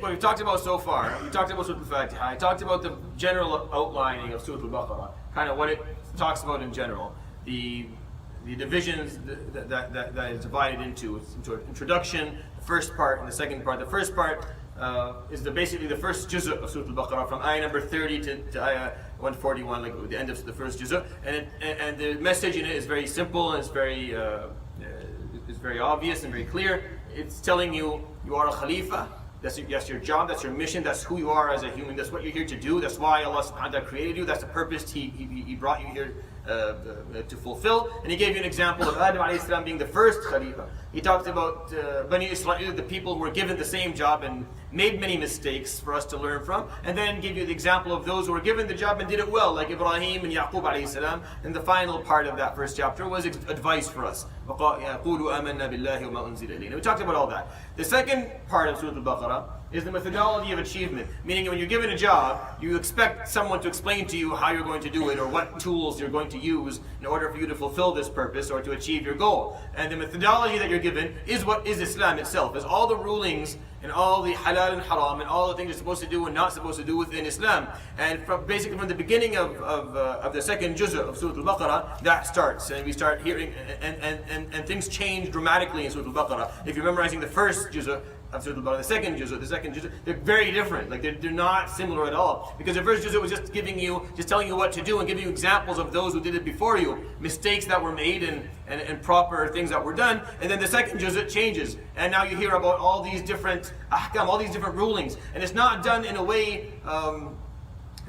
what we've talked about so far. We talked about Surat Al-Fatiha. I talked about the general outlining of Surat Al-Baqara, kind of what it talks about in general. The divisions that is divided into introduction, the first part, and the second part. The first part is basically the first juz' of Surat Al-Baqarah, from ayah number 30 to ayah 141, like the end of the first juz'. And the message in it is very simple, and it's very obvious and very clear. It's telling you are a Khalifa. That's your job, that's your mission, that's who you are as a human, that's what you're here to do, that's why Allah subhanahu wa ta'ala created you, that's the purpose He brought you here to fulfill. And He gave you an example of Adam alayhi salam being the first Khalifa. He talked about Bani Israel, the people who were given the same job and made many mistakes for us to learn from, and then give you the example of those who were given the job and did it well, like Ibrahim and Yaqub alayhi salam. And the final part of that first chapter was advice for us. We talked about all that. The second part of Surat Al-Baqarah is the methodology of achievement, meaning when you're given a job, you expect someone to explain to you how you're going to do it or what tools you're going to use in order for you to fulfill this purpose or to achieve your goal. And the methodology that you're given is what is Islam itself, is all the rulings and all the halal and haram and all the things you're supposed to do and not supposed to do within Islam. And basically from the beginning of the second juz' of Surat Al-Baqarah, that starts, and we start hearing, and things change dramatically in Surat Al-Baqarah. If you're memorizing the first juz' of Surat Al-Baqarah, the second juz', they're very different. Like they're not similar at all. Because the first juz' was just telling you what to do and giving you examples of those who did it before you, mistakes that were made and proper things that were done. And then the second juz' changes, and now you hear about all these different ahkam, all these different rulings, and it's not done in a way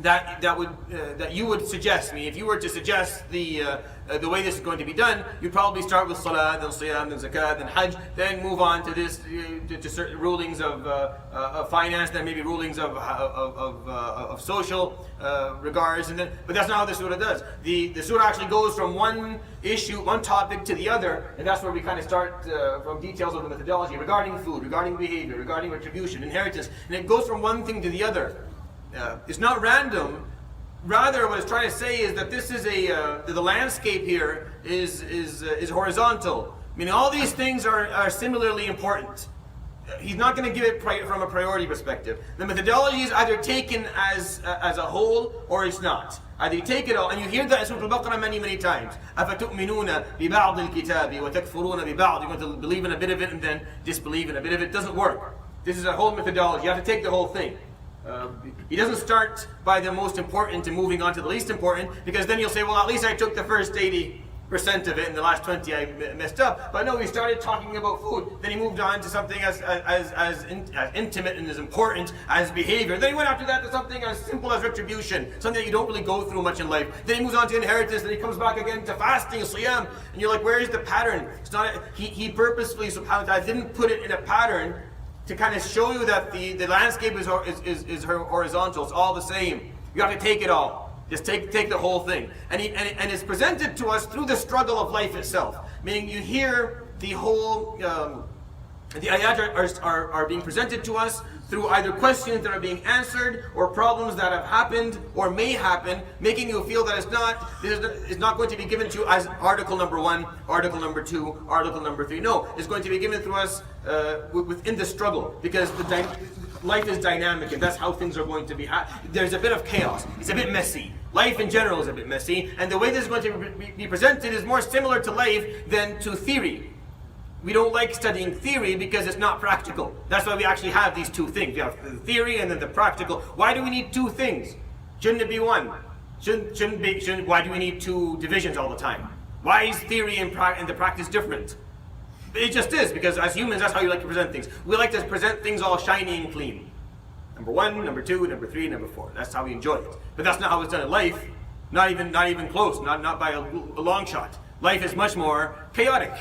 that you would suggest. I mean, if you were to suggest the way this is going to be done, you'd probably start with salah, then siyam, then zakat, then hajj, then move on to this to certain rulings of finance, then maybe rulings of social regards, but that's not how the surah does. The surah actually goes from one issue, one topic to the other, and that's where we kind of start from details of the methodology regarding food, regarding behavior, regarding retribution, inheritance, and it goes from one thing to the other. It's not random. Rather, what it's trying to say is that this is the landscape here is horizontal. Meaning all these things are similarly important. He's not going to give it from a priority perspective. The methodology is either taken as a whole or it's not. Either you take it all, and you hear that in Surah Al-Baqarah many times. أَفَتُؤْمِنُونَ بِبَعْضِ الْكِتَابِ وَتَكْفُرُونَ بِبَعْضِ. You're going to believe in a bit of it and then disbelieve in a bit of it. It doesn't work. This is a whole methodology. You have to take the whole thing. He doesn't start by the most important and moving on to the least important, because then you'll say, well, at least I took the first 80% of it and the last 20 I messed up. But no, he started talking about food. Then he moved on to something as intimate and as important as behavior. Then he went after that to something as simple as retribution, something that you don't really go through much in life. Then he moves on to inheritance. Then he comes back again to fasting, siyam. And you're like, where is the pattern? It's not. He purposefully, subhanahu wa ta'ala, didn't put it in a pattern to kind of show you that the landscape is horizontal. It's all the same. You have to take it all. Just take the whole thing. And it's presented to us through the struggle of life itself. Meaning you hear the whole, the ayat are being presented to us through either questions that are being answered or problems that have happened or may happen, making you feel that it's not going to be given to you as article number 1, article number 2, article number 3. No, it's going to be given through us within the struggle, because life is dynamic, and that's how things are going to be. There's a bit of chaos. It's a bit messy. Life in general is a bit messy, and the way this is going to be presented is more similar to life than to theory. We don't like studying theory because it's not practical. That's why we actually have these two things. We have the theory and then the practical. Why do we need two things? Shouldn't it be one? Why do we need two divisions all the time? Why is theory and the practice different? It just is, because as humans, that's how you like to present things. We like to present things all shiny and clean. Number 1, number 2, number 3, number 4. That's how we enjoy it. But that's not how it's done in life. Not even close. Not by a long shot. Life is much more chaotic.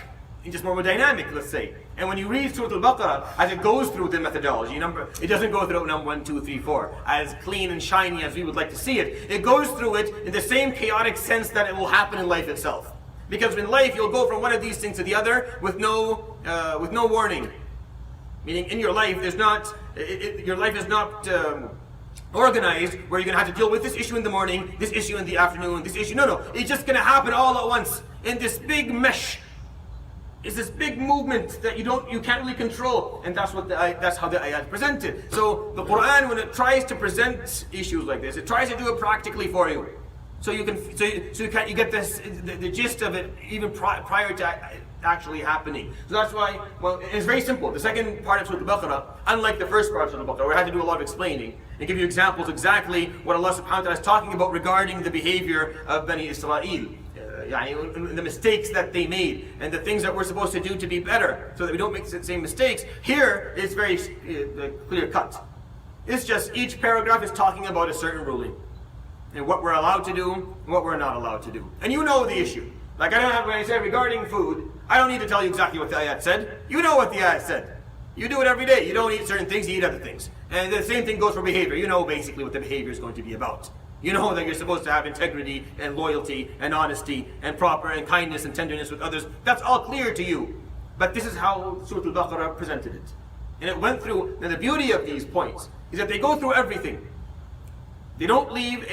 Just more dynamic, let's say. And when you read Surat Al-Baqarah, as it goes through the methodology, it doesn't go through number 1, 2, 3, 4, as clean and shiny as we would like to see it. It goes through it in the same chaotic sense that it will happen in life itself. Because in life, you'll go from one of these things to the other with no warning. Meaning, in your life, your life is not organized where you're going to have to deal with this issue in the morning, this issue in the afternoon, this issue. No, it's just going to happen all at once in this big mesh. It's this big movement that you can't really control, and that's how the ayat presented. So the Quran, when it tries to present issues like this, it tries to do it practically for you, so you get this the gist of it even prior to actually happening. So that's why, well, it's very simple. The second part of Surat Al-Baqara, unlike the first part of Surat Al-Baqara, where I had to do a lot of explaining and give you examples exactly what Allah subhanahu wa ta'ala is talking about regarding the behavior of Bani Israel. The mistakes that they made and the things that we're supposed to do to be better so that we don't make the same mistakes. Here it's very clear cut. It's just each paragraph is talking about a certain ruling and what we're allowed to do and what we're not allowed to do. And you know the issue. Like when I say regarding food, I don't need to tell you exactly what the ayat said. You know what the ayat said. You do it every day. You don't eat certain things, you eat other things. And the same thing goes for behavior. You know basically what the behavior is going to be about. You know that you're supposed to have integrity and loyalty and honesty and proper and kindness and tenderness with others. That's all clear to you. But this is how Surat Al-Baqarah presented it. And it went through, and the beauty of these points is that they go through everything. They don't leave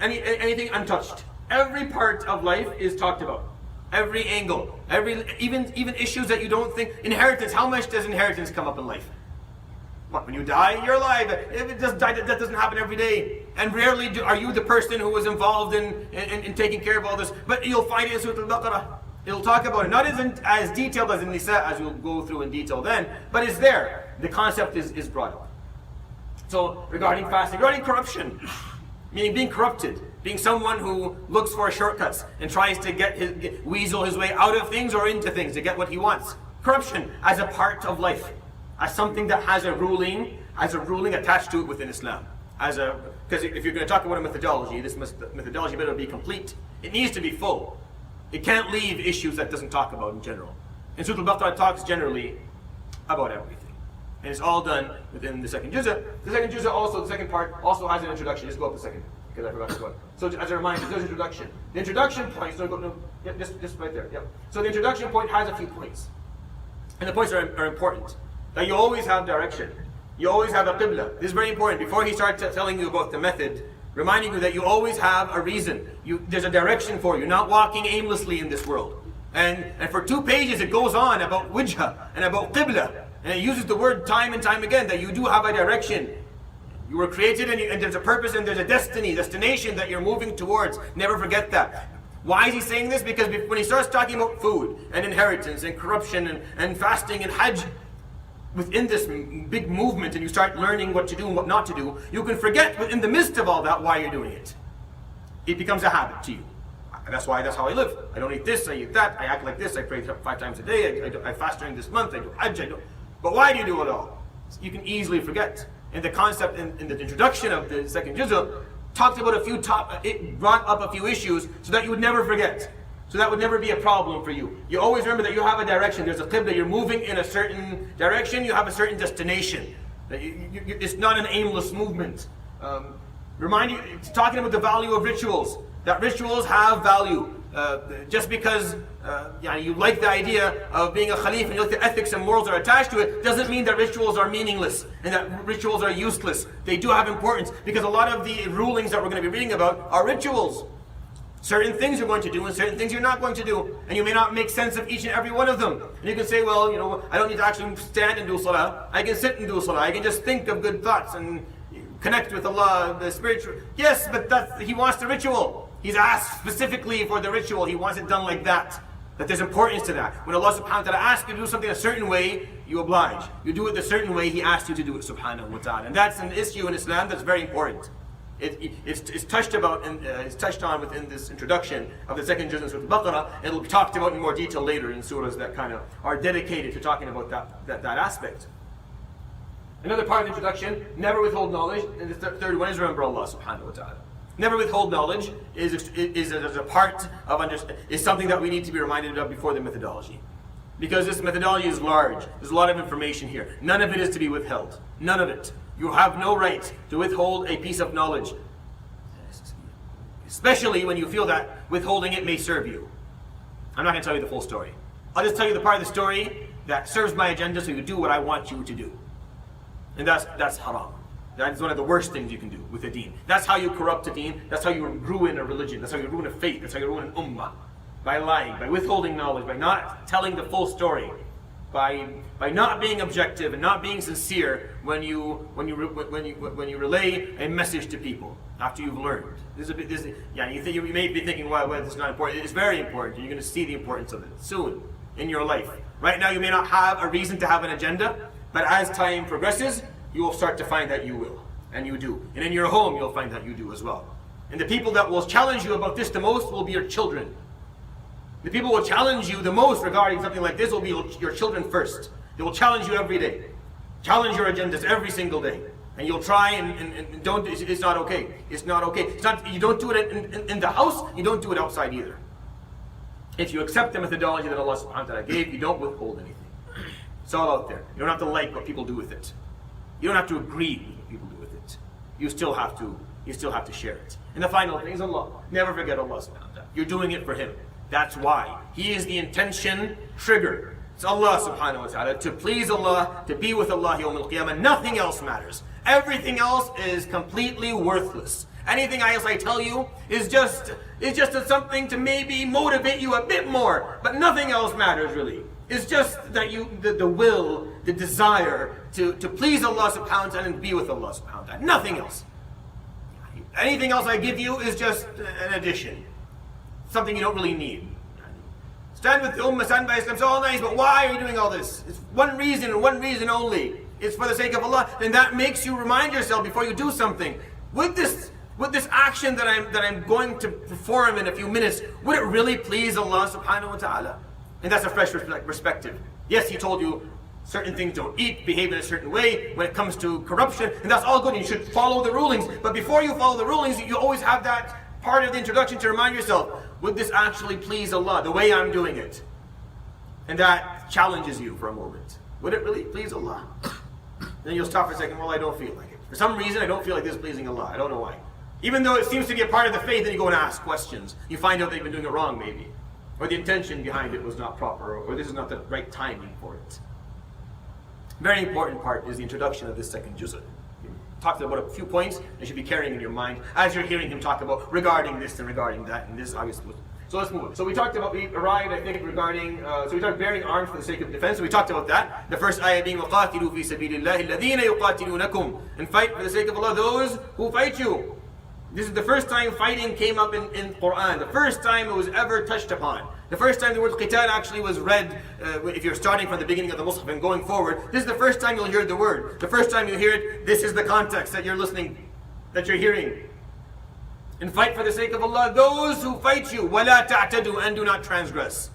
anything untouched. Every part of life is talked about. Every angle, even issues that you don't think. Inheritance, how much does inheritance come up in life? What, when you die, you're alive. If it doesn't die, that doesn't happen every day. And rarely are you the person who was involved in taking care of all this. But you'll find it in Surat Al-Baqarah. It'll talk about it. Not as detailed as in Nisa, as we'll go through in detail then, but it's there. The concept is brought up. So regarding fasting, regarding corruption, meaning being corrupted, being someone who looks for shortcuts and tries to weasel his way out of things or into things to get what he wants. Corruption as a part of life, as something that has a ruling attached to it within Islam. Because if you're going to talk about a methodology, this methodology better be complete. It needs to be full. It can't leave issues that it doesn't talk about in general. And Surat Al-Baqarah talks generally about everything. And it's all done within the second juz'ah. The second juz'ah also, the second part, also has an introduction. Just go up a second, because I forgot to go. So as a reminder, there's an introduction. The introduction point, just right there, yep. So the introduction point has a few points. And the points are important. That you always have direction. You always have a qibla. This is very important. Before he starts telling you about the method, reminding you that you always have a reason. There's a direction for you. You're not walking aimlessly in this world. And for 2 pages it goes on about wijha and about qibla. And it uses the word time and time again that you do have a direction. You were created and there's a purpose and there's a destination that you're moving towards. Never forget that. Why is he saying this? Because when he starts talking about food and inheritance and corruption and fasting and hajj, within this big movement, and you start learning what to do and what not to do, you can forget within the midst of all that why you're doing it. It becomes a habit to you. That's how I live. I don't eat this, I eat that, I act like this, I pray 5 times a day, I fast during this month, I do hajj, But why do you do it all? You can easily forget. And the concept in the introduction of the second juz'ah talked about it brought up a few issues so that you would never forget. So that would never be a problem for you. You always remember that you have a direction. There's a qibla. You're moving in a certain direction. You have a certain destination. It's not an aimless movement. It's talking about the value of rituals. That rituals have value. Just because you like the idea of being a khalif and you like the ethics and morals are attached to it, doesn't mean that rituals are meaningless and that rituals are useless. They do have importance because a lot of the rulings that we're going to be reading about are rituals. Certain things you're going to do and certain things you're not going to do. And you may not make sense of each and every one of them. And you can say, well, I don't need to actually stand and do salah. I can sit and do salah. I can just think of good thoughts and connect with Allah, the spiritual. Yes, but He wants the ritual. He's asked specifically for the ritual. He wants it done like that. That there's importance to that. When Allah subhanahu wa ta'ala asks you to do something a certain way, you oblige. You do it the certain way He asked you to do it, subhanahu wa ta'ala. And that's an issue in Islam that's very important. It's touched on within this introduction of the second juz of Surat Al-Baqarah. It'll be talked about in more detail later in surahs that kind of are dedicated to talking about that aspect. Another part of the introduction, never withhold knowledge. And the third one is remember Allah subhanahu wa ta'ala. Never withhold knowledge is a part of is something that we need to be reminded of before the methodology. Because this methodology is large. There's a lot of information here. None of it is to be withheld. None of it. You have no right to withhold a piece of knowledge. Especially when you feel that withholding it may serve you. I'm not going to tell you the full story. I'll just tell you the part of the story that serves my agenda so you do what I want you to do. And that's haram. That is one of the worst things you can do with a deen. That's how you corrupt a deen. That's how you ruin a religion. That's how you ruin a faith. That's how you ruin an ummah. by lying, by withholding knowledge, by not telling the full story, by not being objective and not being sincere when you relay a message to people after you've learned. You may be thinking, well, this is not important. It's very important. You're going to see the importance of it soon in your life. Right now, you may not have a reason to have an agenda, but as time progresses, you will start to find that you will, and you do. And in your home, you'll find that you do as well. And the people that will challenge you about this the most will be your children. The people who will challenge you the most regarding something like this will be your children first. They will challenge you every day. Challenge your agendas every single day. And you'll try and don't, it's not okay. It's not okay. It's not, you don't do it in the house, you don't do it outside either. If you accept the methodology that Allah subhanahu wa ta'ala gave, you don't withhold anything. It's all out there. You don't have to like what people do with it. You don't have to agree with what people do with it. You still have to share it. And the final thing is Allah. Never forget Allah subhanahu wa ta'ala. You're doing it for Him. That's why. He is the intention trigger. It's Allah subhanahu wa ta'ala. To please Allah, to be with Allah yawm al-qiyamah. Nothing else matters. Everything else is completely worthless. Anything else I tell you is just something to maybe motivate you a bit more. But nothing else matters really. It's just that the will, the desire to please Allah subhanahu wa ta'ala and be with Allah subhanahu wa ta'ala. Nothing else. Anything else I give you is just an addition. Something you don't really need. Stand with the Ummah, stand by Islam, it's all nice, but why are you doing all this? It's one reason and one reason only. It's for the sake of Allah. And that makes you remind yourself before you do something. With this action that I'm going to perform in a few minutes, would it really please Allah subhanahu wa ta'ala? And that's a fresh perspective. Yes, He told you certain things don't eat, behave in a certain way when it comes to corruption, and that's all good, and you should follow the rulings. But before you follow the rulings, you always have that part of the introduction to remind yourself, would this actually please Allah, the way I'm doing it? And that challenges you for a moment. Would it really please Allah? Then you'll stop for a second, well, I don't feel like it. For some reason, I don't feel like this is pleasing Allah. I don't know why. Even though it seems to be a part of the faith, then you go and ask questions. You find out they've been doing it wrong, maybe. Or the intention behind it was not proper, or this is not the right timing for it. Very important part is the introduction of this second juz'ah. Talked about a few points that should be carrying in your mind as you're hearing him talk about regarding this and regarding that, and this obviously. So let's move on. So we arrived, I think, regarding, so we talked bearing arms for the sake of defense. So we talked about that. The first ayah being, وَقَاتِلُوا فِي سَبِيلِ اللَّهِ الَّذِينَ يُقَاتِلُونَكُمْ, and fight for the sake of Allah those who fight you. This is the first time fighting came up in Quran. The first time it was ever touched upon. The first time the word qital actually was read, if you're starting from the beginning of the Mus'haf and going forward, this is the first time you'll hear the word. The first time you hear it, this is the context that you're listening, that you're hearing. And fight for the sake of Allah those who fight you. وَلَا تَعْتَدُوا, and do not transgress.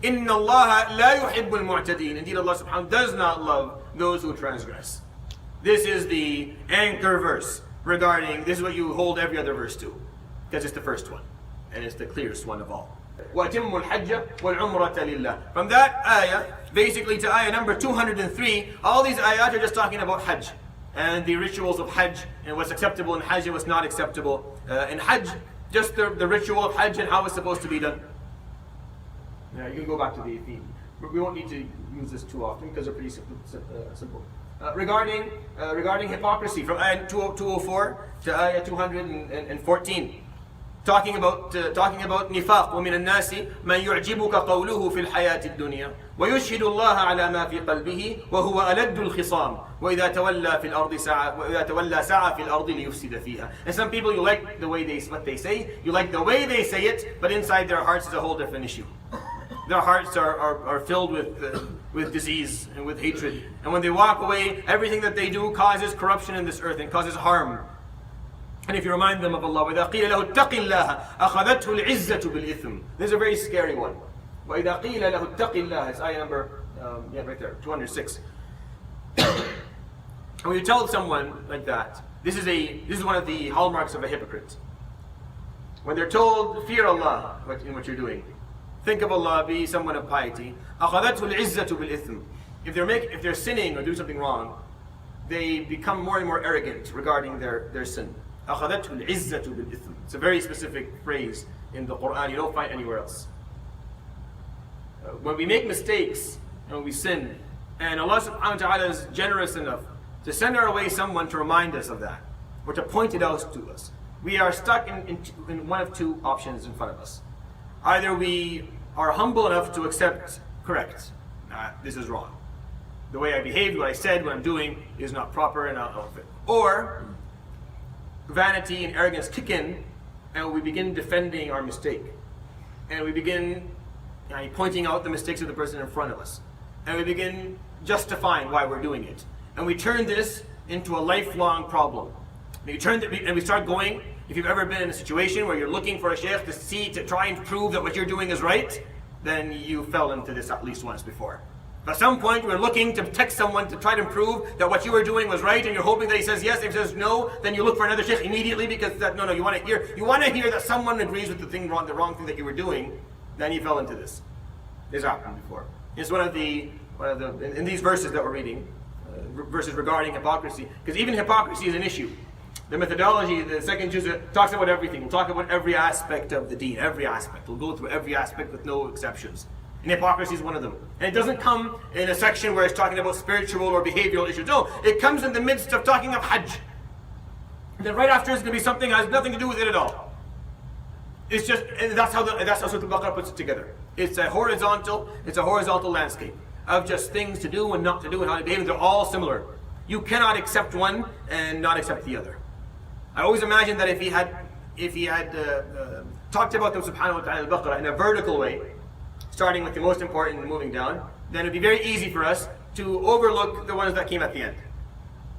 إِنَّ اللَّهَ لَا يُحِبُّ الْمُعْتَدِينَ. Indeed, Allah subhanahu wa ta'ala does not love those who transgress. This is the anchor verse regarding, this is what you hold every other verse to, because it's the first one, and it's the clearest one of all. وَأَتِمُّوا الْحَجَّ وَالْعُمْرَةَ لِلَّهِ. From that ayah, basically to ayah number 203, all these ayat are just talking about Hajj, and the rituals of Hajj, and what's acceptable in Hajj and what's not acceptable in Hajj, just the ritual of Hajj and how it's supposed to be done. Now you can go back to the theme. We won't need to use this too often because they're pretty simple. Regarding hypocrisy, from ayah 204 to ayah 214. Talking about nifaq. وَمِنَ النَّاسِ مَنْ يُعْجِبُكَ قَوْلُهُ فِي الْحَيَاةِ الدُّنْيَا وَيُشْهِدُ اللَّهَ عَلَى مَا فِي قَلْبِهِ وَهُوَ أَلَدُّ الْخِصَامِ وَإِذَا تَوَلَّى سَعَى فِي الْأَرْضِ لِيُفْسِدَ فِيهَا. And some people, you like the way what they say, you like the way they say it, but inside their hearts is a whole different issue. Their hearts are filled with disease and with hatred. And when they walk away, everything that they do causes corruption in this earth and causes harm. And if you remind them of Allah, وَإِذَا قِيلَ لَهُ اتَّقِ اللَّهَ أَخَذَتْهُ الْعِزَّةُ بِالْإِثْمِ. This is a very scary one. وَإِذَا قِيلَ لَهُ اتَّقِ اللَّهَ. It's ayah number, right there, 206. And when you tell someone like that, this is one of the hallmarks of a hypocrite. When they're told, fear Allah in what you're doing, think of Allah, be someone of piety. أَخَذَتْهُ الْعِزَّةُ بِالْإِثْمِ. If they're sinning or doing something wrong, they become more and more arrogant regarding their sin. أَخَذَتْهُ الْعِزَّةُ بِالْإِثْمِ. It's a very specific phrase in the Quran. You don't find anywhere else. When we make mistakes and when we sin, and Allah subhanahu wa ta'ala is generous enough to send our way someone to remind us of that, or to point it out to us, we are stuck in one of two options in front of us. Either we are humble enough to accept, correct, this is wrong. The way I behaved, what I said, what I'm doing is not proper and not fit. Or vanity and arrogance kick in and we begin defending our mistake. And we begin pointing out the mistakes of the person in front of us. And we begin justifying why we're doing it. And we turn this into a lifelong problem. And we start going, if you've ever been in a situation where you're looking for a sheikh to try and prove that what you're doing is right, then you fell into this at least once before. At some point, we're looking to text someone to try to prove that what you were doing was right, and you're hoping that he says yes. If he says no, then you look for another sheikh immediately because you want to hear that someone agrees with the wrong thing that you were doing. Then you fell into this. This happened before. It's one of the in these verses that we're reading, verses regarding hypocrisy, because even hypocrisy is an issue. The methodology, the second juz talks about everything. We'll talk about every aspect of the deen, every aspect. We'll go through every aspect with no exceptions. And hypocrisy is one of them. And it doesn't come in a section where it's talking about spiritual or behavioral issues. No, it comes in the midst of talking of Hajj. And then right after is going to be something that has nothing to do with it at all. It's just, and that's how Surat Al-Baqara puts it together. It's a horizontal landscape of just things to do and not to do and how to behave. They're all similar. You cannot accept one and not accept the other. I always imagine that if he had talked about them subhanahu wa ta'ala al-Baqarah in a vertical way, starting with the most important and moving down, then it'd be very easy for us to overlook the ones that came at the end.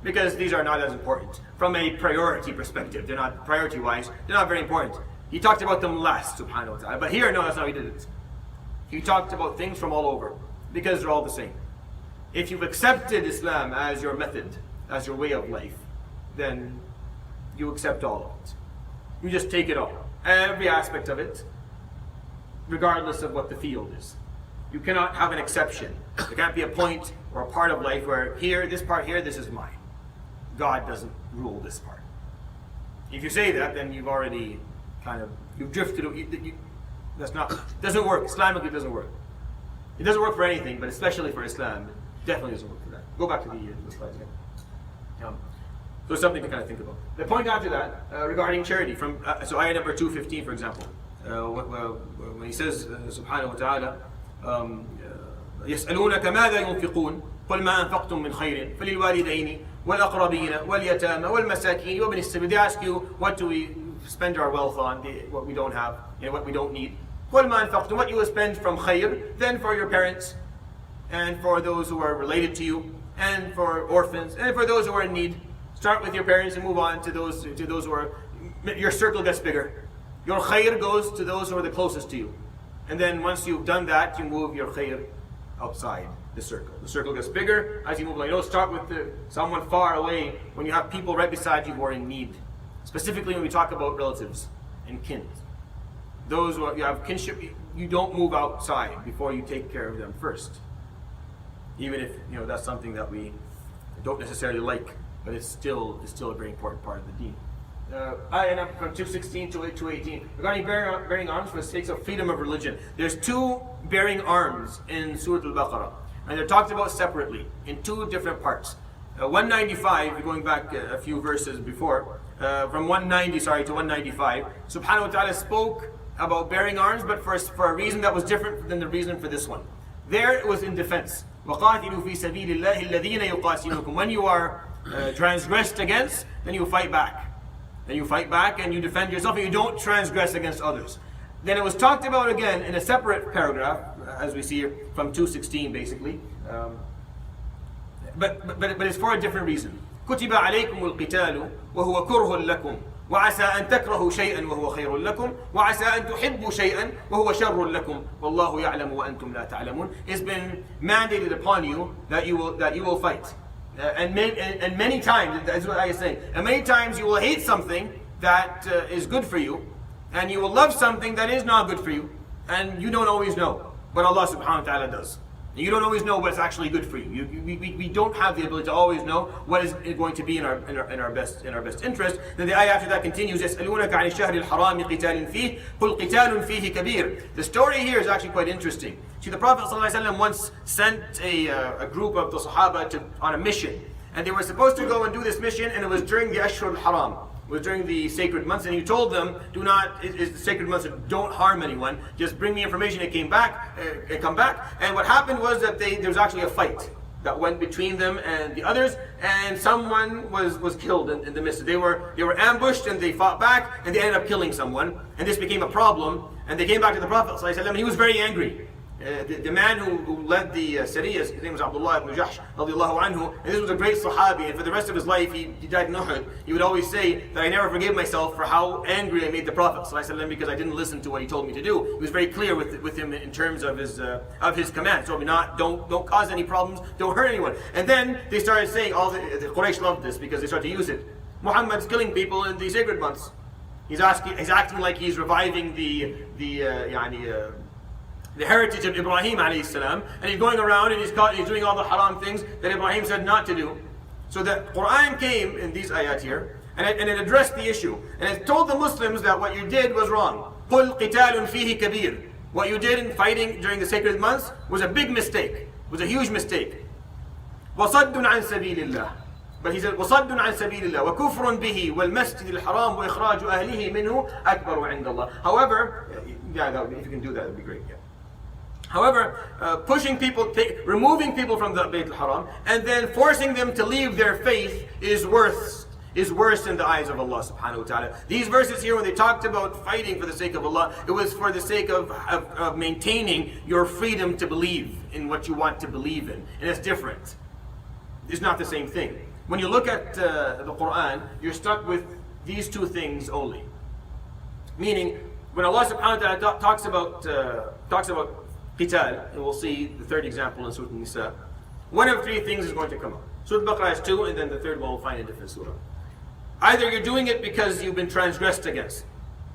Because these are not as important. From a priority perspective, they're not priority-wise, they're not very important. He talked about them last, subhanahu wa ta'ala. But here, no, that's not how he did it. He talked about things from all over, because they're all the same. If you've accepted Islam as your method, as your way of life, then you accept all of it. You just take it all. Every aspect of it, regardless of what the field is. You cannot have an exception. There can't be a point or a part of life where this part here, this is mine. God doesn't rule this part. If you say that, then you've already you've drifted. Doesn't work. Islamically, it doesn't work. It doesn't work for anything, but especially for Islam, it definitely doesn't work for that. Go back to the slides again. So it's something to kind of think about. The point after that, regarding charity, from so ayah number 215, for example, when he says, subhanahu wa ta'ala, يسألونك ماذا ينفقون قل ما أنفقتم من خير فللوالدين والأقربين واليتامى والمساكين وابن السبيل. They ask you, what do we spend our wealth on, what we don't have, what we don't need. قل ما أنفقتم, what you will spend from khayr, then for your parents, and for those who are related to you, and for orphans, and for those who are in need. Start with your parents and move on to those who are, your circle gets bigger. Your khayr goes to those who are the closest to you. And then once you've done that, you move your khayr outside the circle. The circle gets bigger as you move along. You don't start with someone far away when you have people right beside you who are in need. Specifically when we talk about relatives and kin. Those who you have kinship, you don't move outside before you take care of them first. Even if that's something that we don't necessarily like, but it's still a very important part of the deen. Ayah from 216 to 218. Regarding bearing arms for the sake of freedom of religion. There's two bearing arms in Surat Al-Baqarah. And they're talked about separately in two different parts. 195, going back a few verses before, from 190 to 195, subhanahu wa ta'ala spoke about bearing arms, but for a reason that was different than the reason for this one. There it was in defense. وَقَاتِلُوا فِي سَبِيلِ اللَّهِ الَّذِينَ يُقَاتِلُوكُمْ. When you are transgressed against, then you fight back. Then you fight back and you defend yourself and you don't transgress against others. Then it was talked about again in a separate paragraph, as we see here, from 216 basically. But it's for a different reason. كُتِبَ عَلَيْكُمُ الْقِتَالُ وَهُوَ كُرْهٌ لَكُمْ وَعَسَىٰ أَن تَكْرَهُوا شَيْئًا وَهُوَ خَيْرٌ لَكُمْ وَعَسَىٰ أَن تُحِبُّوا شَيْئًا وَهُوَ شَرٌ لَكُمْ وَاللَّهُ يَعْلَمُ وَأَنْتُمْ لَا تَعْلَمُونَ. It's been mandated upon you that you will fight. And many times, that's what I was saying, and many times you will hate something that is good for you, and you will love something that is not good for you, and you don't always know, but Allah subhanahu wa ta'ala does. You don't always know what's actually good for you. We don't have the ability to always know what is going to be in our best interest. Then the ayah after that continues, يَسْأَلُونَكَ عَنِ الشَّهْرِ الْحَرَامِ قِتَالٍ فِيهِ قُلْ قِتَالٌ فِيهِ كَبِيرٌ. The story here is actually quite interesting. See, the Prophet ﷺ once sent a group of the Sahaba on a mission, and they were supposed to go and do this mission, and it was during the Ashhur al-Haram. was during the sacred months, and he told them, "Do not, it's the sacred months, don't harm anyone. Just bring me information." It came back, come back, and what happened was that there was actually a fight that went between them and the others, and someone was killed in the midst. They were ambushed, and they fought back, and they ended up killing someone, and this became a problem. And they came back to the Prophet ﷺ, and he was very angry. The man who led the Sariyah, his name was Abdullah ibn Jahsh radiallahu anhu, and this was a great Sahabi, and for the rest of his life he died in Uhud. He would always say that I never forgave myself for how angry I made the Prophet ﷺ because I didn't listen to what he told me to do. He was very clear with him in terms of his command. So don't cause any problems, don't hurt anyone. And then they started saying, the Quraysh loved this because they started to use it. Muhammad's killing people in the sacred months. He's acting like he's reviving the heritage of Ibrahim alayhi salam, and he's going around and he's doing all the haram things that Ibrahim said not to do. So the Quran came in these ayat here, and it addressed the issue, and it told the Muslims that what you did was wrong. قُلْ قِتَالٌ فِيهِ كَبِيرٌ. What you did in fighting during the sacred months was a big mistake, was a huge mistake. وَصَدٌّ عَنْ سَبِيلِ اللَّهِ. But he said, وَصَدٌّ عَنْ سَبِيلِ اللَّهِ وَكُفْرٌ بِهِ وَالْمَسْجِدِ الْحَرَامِ وَإِخْرَاجُ أَهْلِهِ مِنْهُ أَكْبَرُ عِنْدَ اللَّهِ. However, if you can do that, would be great. Yeah. However, pushing people, removing people from the Bayt al-Haram, and then forcing them to leave their faith is worse in the eyes of Allah subhanahu wa ta'ala. These verses here, when they talked about fighting for the sake of Allah, it was for the sake of maintaining your freedom to believe in what you want to believe in. And it's different. It's not the same thing. When you look at the Quran, you're stuck with these two things only. Meaning, when Allah subhanahu wa ta'ala talks about qital, and we'll see the third example in Surat Al-Nisa, one of three things is going to come up. Surat Al-Baqara has two, and then the third one we'll find in a different surah. Either you're doing it because you've been transgressed against,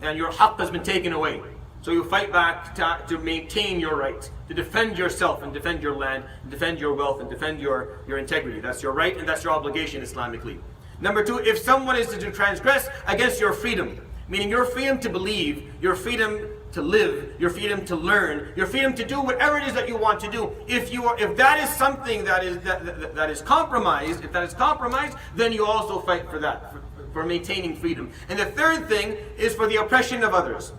and your haqq has been taken away. So you fight back to maintain your right, to defend yourself and defend your land, and defend your wealth and defend your integrity. That's your right and that's your obligation Islamically. Number two, if someone is to transgress against your freedom, meaning your freedom to believe, your freedom to live, your freedom to learn, your freedom to do whatever it is that you want to do. If that is something that is compromised, then you also fight for that, for maintaining freedom. And the third thing is for the oppression of others.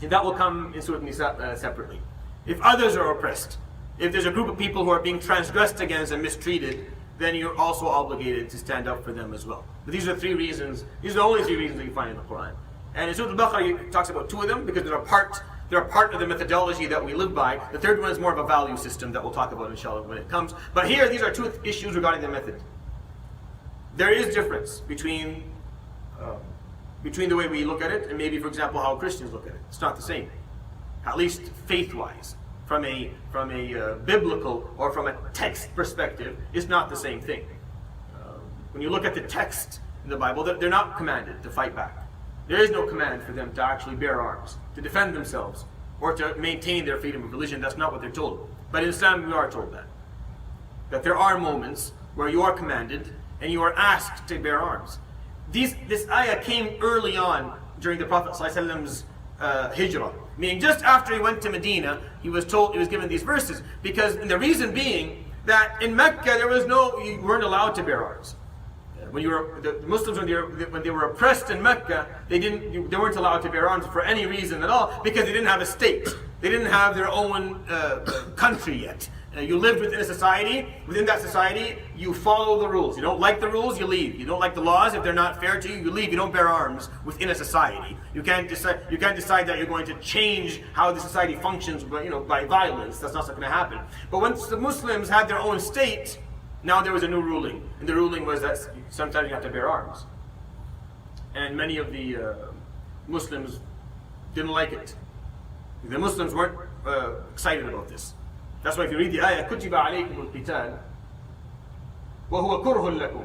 And that will come in Surat Nisa separately. If others are oppressed, if there's a group of people who are being transgressed against and mistreated, then you're also obligated to stand up for them as well. But these are three reasons. These are the only three reasons that you find in the Quran. And in Surat Al-Baqara, it talks about two of them because they're a part of the methodology that we live by. The third one is more of a value system that we'll talk about inshallah when it comes. But here, these are two issues regarding the method. There is difference between the way we look at it and maybe, for example, how Christians look at it. It's not the same, at least faith-wise. From a biblical or from a text perspective, it's not the same thing. When you look at the text in the Bible, they're not commanded to fight back. There is no command for them to actually bear arms, to defend themselves, or to maintain their freedom of religion. That's not what they're told. But in Islam, we are told that there are moments where you are commanded and you are asked to bear arms. This ayah came early on during the Prophet ﷺ's hijrah, meaning just after he went to Medina, he was given these verses, and the reason being that in Mecca you weren't allowed to bear arms. When the Muslims when they were oppressed in Mecca, they weren't allowed to bear arms for any reason at all because they didn't have a state. They didn't have their own country yet. You lived within a society. Within that society, you follow the rules. You don't like the rules, you leave. You don't like the laws, if they're not fair to you, you leave. You don't bear arms within a society. You can't decide that you're going to change how the society functions, by violence. That's not going to happen. But once the Muslims had their own state, now there was a new ruling, and the ruling was that sometimes you have to bear arms. And many of the Muslims didn't like it. The Muslims weren't excited about this. That's why if you read the ayah, كُتِبَ عَلَيْكُمُ الْقِتَالِ وَهُوَ كُرْهٌ لَكُمْ.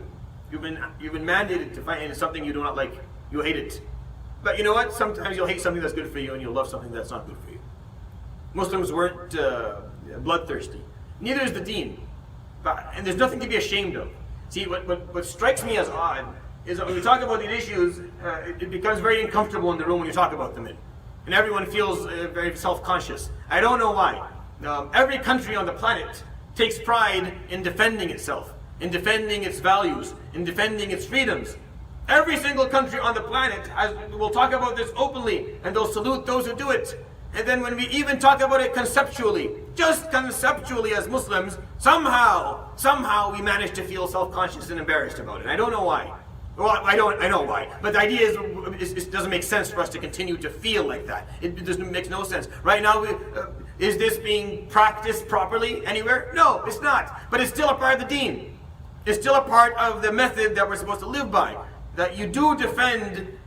You've been mandated to fight, and it's something you do not like. You hate it. But you know what? Sometimes you'll hate something that's good for you, and you'll love something that's not good for you. Muslims weren't bloodthirsty. Neither is the deen. And there's nothing to be ashamed of. See, what strikes me as odd is that when we talk about these issues, it becomes very uncomfortable in the room when you talk about them. And everyone feels very self-conscious. I don't know why. Every country on the planet takes pride in defending itself, in defending its values, in defending its freedoms. Every single country on the planet will talk about this openly, and they'll salute those who do it. And then when we even talk about it conceptually, just conceptually as Muslims, somehow we manage to feel self-conscious and embarrassed about it. I don't know why. Well, I know why. But the idea is it doesn't make sense for us to continue to feel like that. It makes no sense. Right now, is this being practiced properly anywhere? No, it's not. But it's still a part of the deen. It's still a part of the method that we're supposed to live by. That you do defend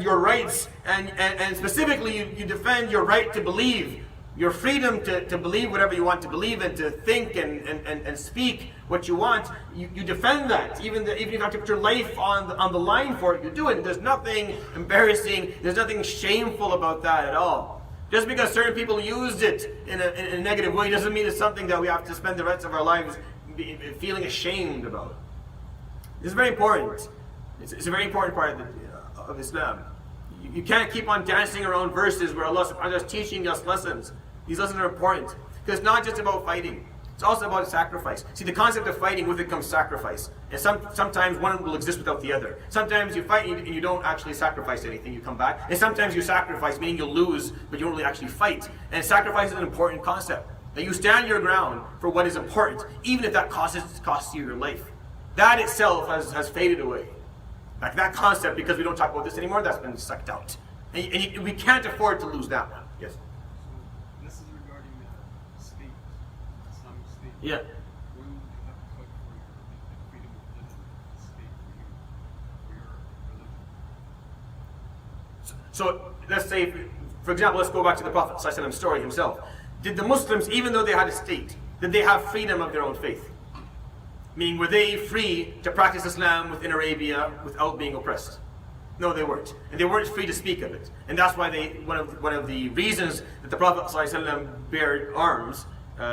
your rights, and specifically you defend your right to believe, your freedom to believe whatever you want to believe and to think and speak what you want. You defend that, even if you have to put your life on the line for it, you do it. There's nothing embarrassing, there's nothing shameful about that at all. Just because certain people used it in a negative way doesn't mean it's something that we have to spend the rest of our lives feeling ashamed about. This is very important. It's a very important part of Islam. You can't keep on dancing around verses where Allah subhanahu wa ta'ala is teaching us lessons. These lessons are important. Because it's not just about fighting. It's also about sacrifice. See, the concept of fighting, with it comes sacrifice. And sometimes one will exist without the other. Sometimes you fight and you don't actually sacrifice anything, you come back. And sometimes you sacrifice, meaning you'll lose, but you don't really actually fight. And sacrifice is an important concept. That you stand your ground for what is important, even if that costs you your life. That itself has faded away. Like that concept, because we don't talk about this anymore, that's been sucked out. And we can't afford to lose that one. Yes? So this is regarding the state, Islamic state. Yeah. When you have to fight for the freedom of religion, the state for your religion. So let's say, for example, let's go back to the Prophet ﷺ story himself. Did the Muslims, even though they had a state, did they have freedom of their own faith? Meaning, were they free to practice Islam within Arabia without being oppressed? No, they weren't. And they weren't free to speak of it. And that's why one of the reasons that the Prophet ﷺ bare arms,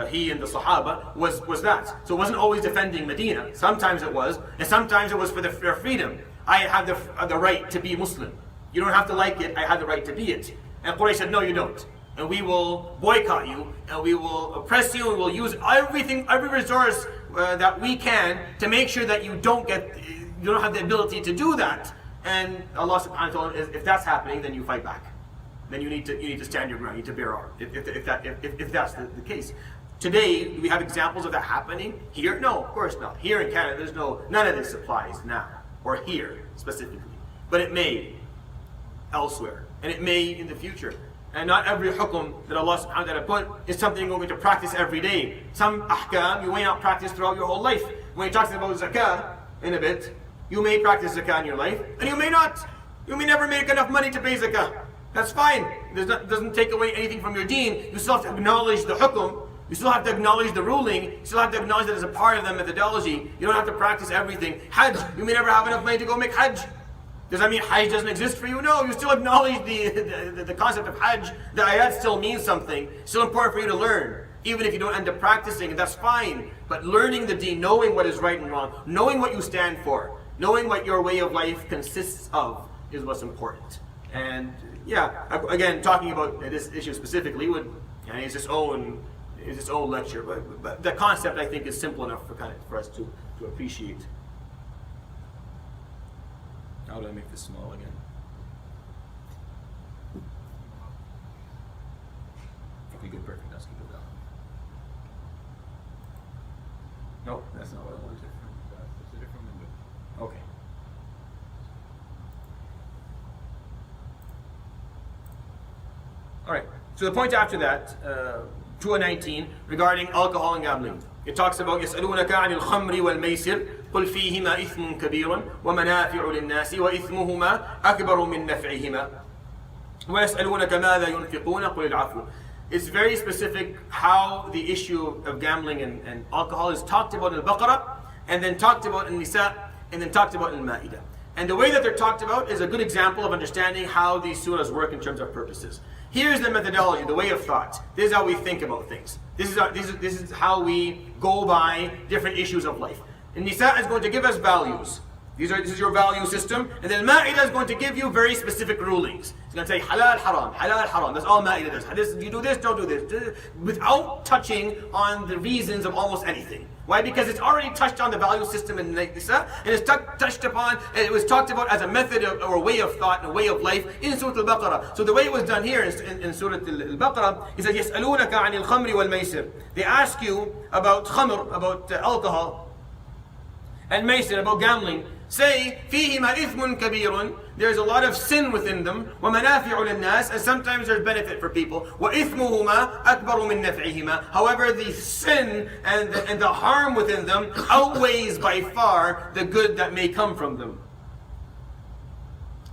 he and the Sahaba, was that. So it wasn't always defending Medina. Sometimes it was, and sometimes it was for their freedom. I have the right to be Muslim. You don't have to like it, I have the right to be it. And Quraysh said, no, you don't. And we will boycott you, and we will oppress you, and we'll use every resource that we can to make sure that you don't have the ability to do that. And Allah subhanahu wa ta'ala, if that's happening, then you fight back. Then you need to stand your ground, you need to bear arms, if that's the case. Today, do we have examples of that happening here? No, of course not. Here in Canada, none of this applies now, or here specifically. But it may elsewhere, and it may in the future. And not every hukum that Allah subhanahu wa ta'ala put is something you're going to practice every day. Some ahkam you may not practice throughout your whole life. When you're talking about zakah in a bit, you may practice zakah in your life, and you may not. You may never make enough money to pay zakah. That's fine. It doesn't take away anything from your deen. You still have to acknowledge the hukum. You still have to acknowledge the ruling. You still have to acknowledge that it's a part of the methodology. You don't have to practice everything. Hajj, you may never have enough money to go make hajj. Does that mean Hajj doesn't exist for you? No, you still acknowledge the concept of Hajj. The ayat still means something. It's still important for you to learn. Even if you don't end up practicing, that's fine. But learning the deen, knowing what is right and wrong, knowing what you stand for, knowing what your way of life consists of, is what's important. And yeah, again, talking about this issue specifically is its own lecture. But the concept, I think, is simple enough for us to appreciate. How do I make this small again? Okay, good, perfect. That's good. No, that's not what I wanted. It's a different window. Okay. All right. So the point after that, 219, regarding alcohol and gambling. It talks about يسألونك عن الخمر والميسر قل فيهما إثم كبير ومنافع للناس وإثمهما أكبر من نفعهما ويسألونك ماذا ينفقون قل العفو. It's very specific how the issue of gambling and alcohol is talked about in Al-Baqara, and then talked about in Nisa, and then talked about in Ma'idah. And the way that they're talked about is a good example of understanding how these surahs work in terms of purposes. Here's the methodology, the way of thought. This is how we think about things. This is how we go by different issues of life. And Nisa is going to give us values. This is your value system. And then Ma'idah is going to give you very specific rulings. It's going to say halal, haram. That's all Ma'idah does. You do this, don't do this. Without touching on the reasons of almost anything. Why? Because it's already touched on the value system in Nisa, and it's touched upon, and it was talked about as a method or a way of thought and a way of life in Surat Al-Baqara. So the way it was done here in Surat Al-Baqara, he says, يَسْأَلُونَكَ عَنِ الْخَمْرِ وَالْمَيْسِرِ. They ask you about khamr, about alcohol, and maisir, about gambling. Say, فِيهِمَا إِثْمٌ كَبِيرٌ. There's a lot of sin within them. وَمَنَافِعُ لِلنَّاسِ. And sometimes there's benefit for people. وَإِثْمُهُمَا أَكْبَرُ مِنْ نَفْعِهِمَا. However, the sin and the harm within them outweighs by far the good that may come from them.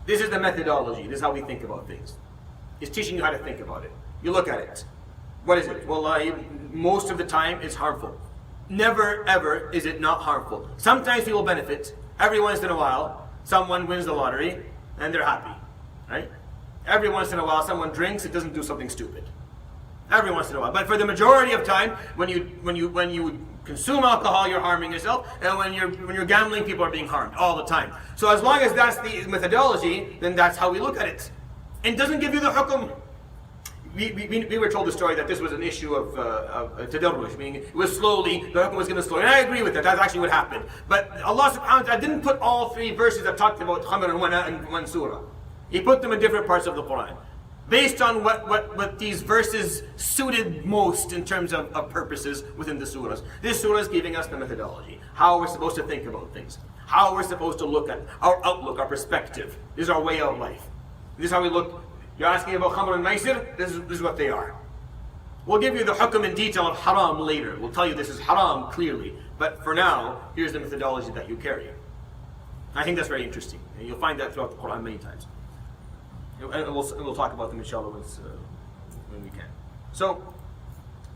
This is the methodology. This is how we think about things. It's teaching you how to think about it. You look at it. What is it? Wallahi, most of the time it's harmful. Never ever is it not harmful. Sometimes people benefit. Every once in a while, someone wins the lottery and they're happy, right? Every once in a while, someone drinks, it doesn't do something stupid. Every once in a while. But for the majority of time, when you consume alcohol, you're harming yourself, and when you're gambling, people are being harmed all the time. So as long as that's the methodology, then that's how we look at it. It doesn't give you the hukum. We were told the story that this was an issue of tadarruj, meaning it was slowly, the hukum was going to slow. And I agree with that, that's actually what happened. But Allah subhanahu wa ta'ala didn't put all three verses that talked about khamr in one surah. He put them in different parts of the Quran, based on what these verses suited most in terms of purposes within the surahs. This surah is giving us the methodology, how we're supposed to think about things, how we're supposed to look at our outlook, our perspective. This is our way of life. This is how we look. You're asking about khamr and maisir, this is what they are. We'll give you the hukum in detail of haram later. We'll tell you this is haram clearly. But for now, here's the methodology that you carry. I think that's very interesting. And you'll find that throughout the Quran many times. And we'll talk about them inshallah when we can. So,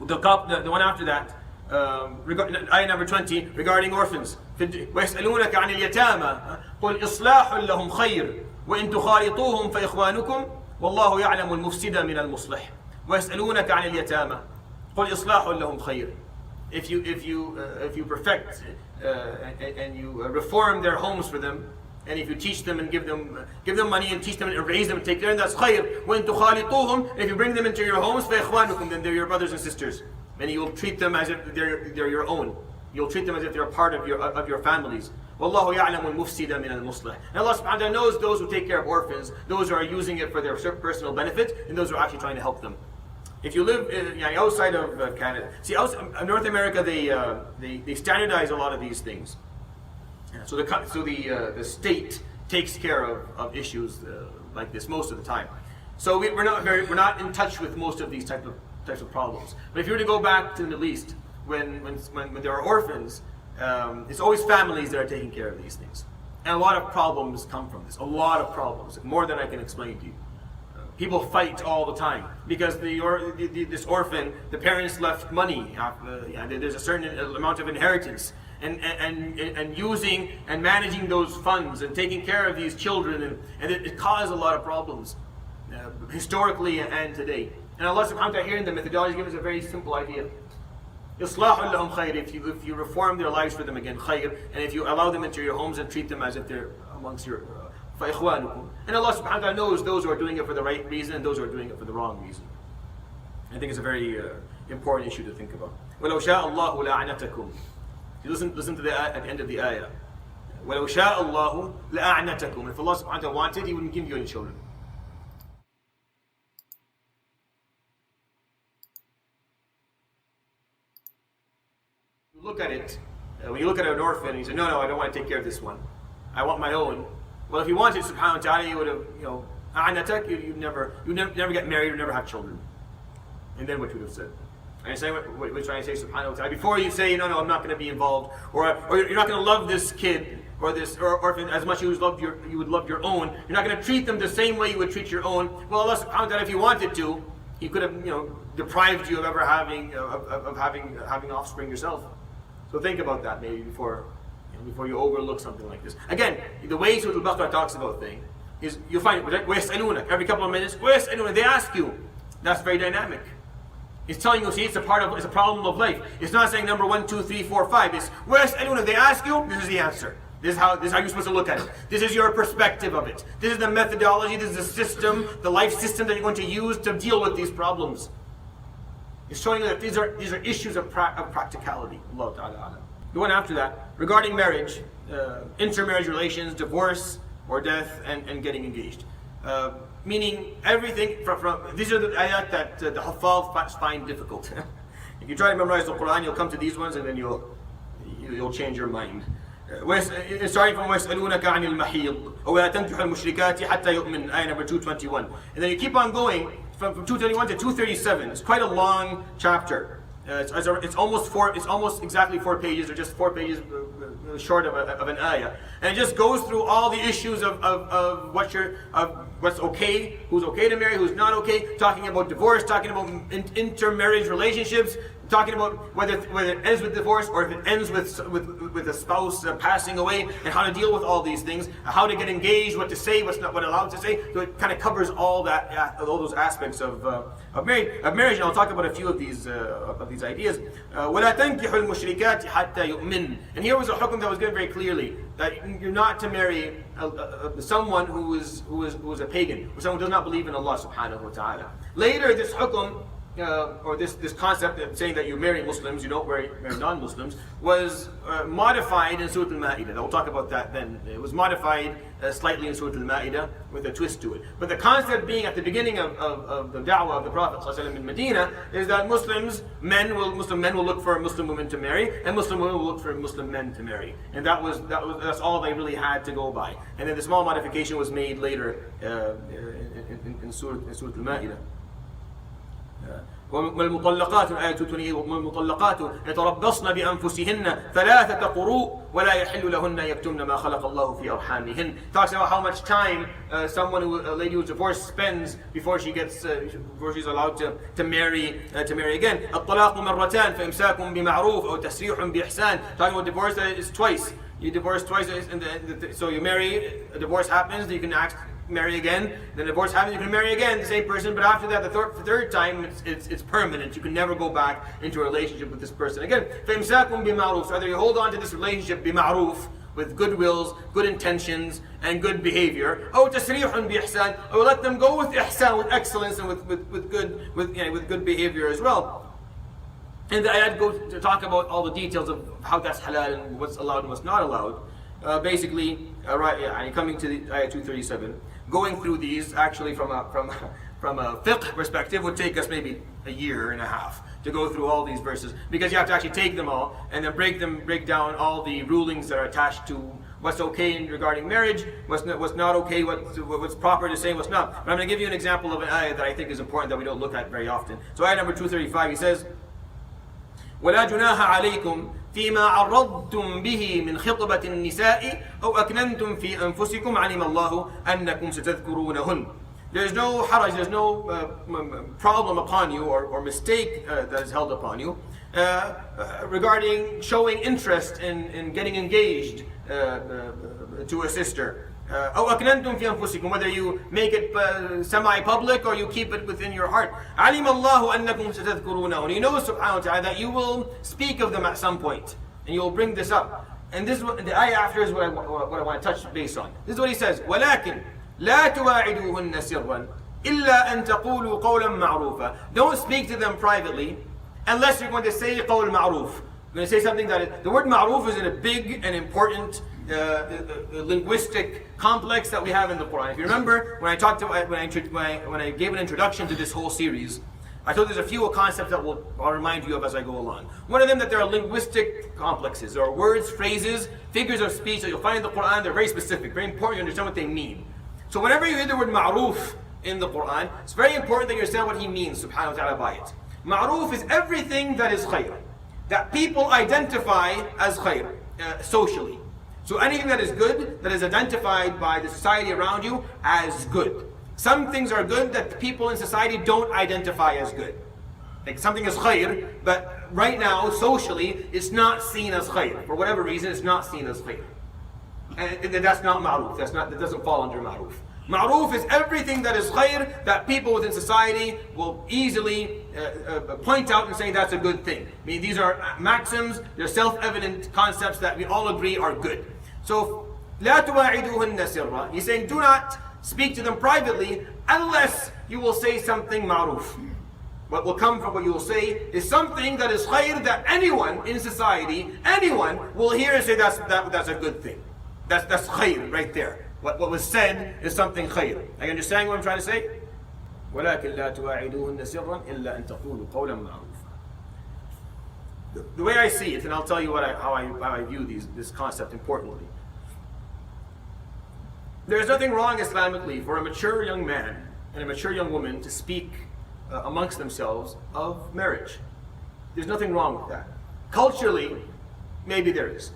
the one after that, ayah number 20, regarding orphans. وَيَسْأَلُونَكَ عَنِ الْيَتَامَى قُلْ إِصْلَاحٌ لَهُمْ خَيْرٌ وَإِن تُخَالِطُوهُم فَإِخْوَانُكُمْ وَاللَّهُ يَعْلَمُ الْمُفْسِدَ مِنَ الْمُصْلِحِ وَيَسْأَلُونَكَ عَنِ الْيَتَامَى قُلْ إِصْلَاحٌ لَهُمْ خَيْرٌ. If you perfect and you reform their homes for them, and if you teach them and give them money and teach them and raise them and take care of them, that's khayr. وَإِن تُخَالِطُوهُم. If you bring them into your homes, فَإِخْوَانُكُمْ, then they're your brothers and sisters, and you will treat them as if they're your own. You'll treat them as if they're a part of your families. وَاللَّهُ يَعْلَمُ الْمُفْسِدَ مِنَ الْمُصْلِحِ. And Allah subhanahu wa ta'ala knows those who take care of orphans, those who are using it for their personal benefit, and those who are actually trying to help them. If you live outside of Canada, see, North America, they standardize a lot of these things. So the state takes care of issues like this most of the time. So we're not in touch with most of these types of problems. But if you were to go back to the Middle East, when there are orphans, it's always families that are taking care of these things. And a lot of problems come from this. A lot of problems, more than I can explain to you. People fight all the time because this orphan, the parents left money. There's a certain amount of inheritance, and using and managing those funds and taking care of these children, and it caused a lot of problems, historically and today. And Allah subhanahu wa ta'ala here in the methodology gives us a very simple idea. إِصْلَاحٌ لَهُمْ خَيْرٌ. If you reform their lives for them again, khayr, and if you allow them into your homes and treat them as if they're amongst your فَإِخْوَانُكُمْ. And Allah subhanahu wa ta'ala knows those who are doing it for the right reason and those who are doing it for the wrong reason. I think it's a very important issue to think about. وَلَوْ شَاءَ اللَّهُ لَأَعْنَتَكُمْ. Listen to at the end of the ayah. وَلَوْ شَاءَ اللَّهُ لَأَعْنَتَكُمْ. If Allah subhanahu wa ta'ala wanted, He wouldn't give you any children. Look at it, when you look at an orphan and you say, no, I don't want to take care of this one. I want my own. Well, if you wanted subhanahu wa ta'ala, you would have, a'anatak, you'd never get married, you'd never have children. And then what you would have said. Understand what we're trying to say, subhanahu wa ta'ala? Before you say, no, I'm not going to be involved, or you're not going to love this kid or this orphan as much as you would love your own. You're not going to treat them the same way you would treat your own. Well, Allah subhanahu wa ta'ala, if He wanted to, He could have, deprived you of ever having offspring yourself. So think about that maybe before you overlook something like this. Again, the way Surat Al-Baqara talks about things is you find it, وَيَسْأَلُونَكَ, every couple of minutes, وَيَسْأَلُونَكَ, they ask you. That's very dynamic. It's telling you, see, it's a problem of life. It's not saying number 1, 2, 3, 4, 5. It's وَيَسْأَلُونَكَ, they ask you, this is the answer. This is how you're supposed to look at it. This is your perspective of it. This is the methodology, this is the system, the life system that you're going to use to deal with these problems. It's showing you that these are issues of practicality. Allah Ta'ala. The one after that, regarding marriage, intermarriage relations, divorce or death, and getting engaged. Meaning everything from these are the ayat that the Huffaz find difficult. If you try to memorize the Quran, you'll come to these ones and then you'll change your mind. Starting from وَيَسْأَلُونَكَ عَنِ الْمَحِيضِ وَلَا تَنْكِحُوا الْمُشْرِكَاتِ حَتَّى يُؤْمِنْ, ayah number 221. And then you keep on going from 221 to 237. It's quite a long chapter. It's almost exactly 4 pages, or just 4 pages short of an ayah, and it just goes through all the issues of what's okay, who's okay to marry, who's not okay, talking about divorce, talking about intermarriage relationships, talking about whether it ends with divorce or if it ends with a spouse passing away, and how to deal with all these things, how to get engaged, what to say, what allowed to say. So it kind of covers all those aspects of marriage. And I'll talk about a few of these ideas. وَلَا تَنْكِحُوا الْمُشْرِكَاتِ حَتَّى يُؤْمِنْ. And here was a hukum that was given very clearly, that you're not to marry someone who is a pagan, or someone who does not believe in Allah subhanahu wa ta'ala. Later, this hukum, or this concept of saying that you marry Muslims, you don't marry non-Muslims, was modified in Surat Al-Ma'idah. We'll talk about that then. It was modified slightly in Surat Al-Ma'idah with a twist to it. But the concept being at the beginning of the da'wah of the Prophet ﷺ in Medina is that Muslim men will look for Muslim women to marry, and Muslim women will look for Muslim men to marry. And that's all they really had to go by. And then the small modification was made later in Surat Al-Ma'idah. والمطلقات آية 228 والمطلقات يتربصن بأنفسهن ثلاثة قروء ولا يحل لهن يكتمن ما خلق الله في أرحامهن. Talks about how much time a lady who's divorced spends before she's allowed to marry again. الطلاق مرتان فإمساك بمعروف أو تسريح بإحسان. Talking about divorce, that is twice. You divorce twice, so you marry, a divorce happens, you can marry again, then divorce happens, you can marry again the same person, but after that, the third time, it's permanent. You can never go back into a relationship with this person again. فَإِمْسَاكٌ بِمَعْرُوفٍ. So either you hold on to this relationship بِمَعْرُوف, with good wills, good intentions, and good behavior, أو تسريح بإحسان, or let them go with ihsan, with excellence, and with good behavior as well. And the ayat goes to talk about all the details of how that's halal and what's allowed and what's not allowed. Basically, coming to the ayat 237, going through these actually from a fiqh perspective would take us maybe a year and a half to go through all these verses, because you have to actually take them all and then break down all the rulings that are attached to what's okay regarding marriage, what's not okay, what's proper to say, what's not. But I'm going to give you an example of an ayat that I think is important that we don't look at very often. So ayat number 235, he says, ولا جناح عليكم فيما عرضتم به من خطبة النساء أو أكننتم في أنفسكم علم الله أنكم ستذكرونهن. There's no haraj, there's no problem upon you or mistake that is held upon you regarding showing interest in getting engaged to a sister. أو أكننتم في أنفسكم, whether you make it semi-public or you keep it within your heart. علم الله أنكم ستذكرونهن. You know subhanahu wa ta'ala that you will speak of them at some point, and you will bring this up. And this, the ayah after is what I want to touch base on. This is what he says. ولكن لا تواعدوهن سرا إلا أن تقولوا قولا معروفا. Don't speak to them privately unless you're going to say قول معروف. You're going to say something that the word ma'ruf is in a big and important linguistic complex that we have in the Quran. If you remember, when I gave an introduction to this whole series, I told there's a few concepts that I'll remind you of as I go along. One of them, that there are linguistic complexes. There are words, phrases, figures of speech that you'll find in the Quran. They're very specific, very important. You understand what they mean. So whenever you hear the word ma'ruf in the Quran, it's very important that you understand what he means, subhanahu wa ta'ala, by it. Ma'ruf is everything that is khayr, that people identify as khayr, socially. So anything that is good, that is identified by the society around you as good. Some things are good that people in society don't identify as good. Like something is khayr, but right now, socially, it's not seen as khayr. For whatever reason, it's not seen as khayr. And that's not ma'ruf. That doesn't fall under ma'ruf. Ma'ruf is everything that is khayr, that people within society will easily point out and say that's a good thing. I mean, these are maxims, they're self-evident concepts that we all agree are good. So, لا تواعدوهن سرا. He's saying, do not speak to them privately unless you will say something ma'ruf. What will come from what you will say is something that is khair, that anyone in society, anyone will hear and say that's a good thing. That's khair right there. What was said is something khair. Are you understanding what I'm trying to say? ولكن لا تواعدوهن سرا إلا أن تقولوا قولا معروفا. The way I see it, and I'll tell you how I view this concept importantly. There's nothing wrong Islamically for a mature young man and a mature young woman to speak amongst themselves of marriage. There's nothing wrong with that. Culturally, maybe there is.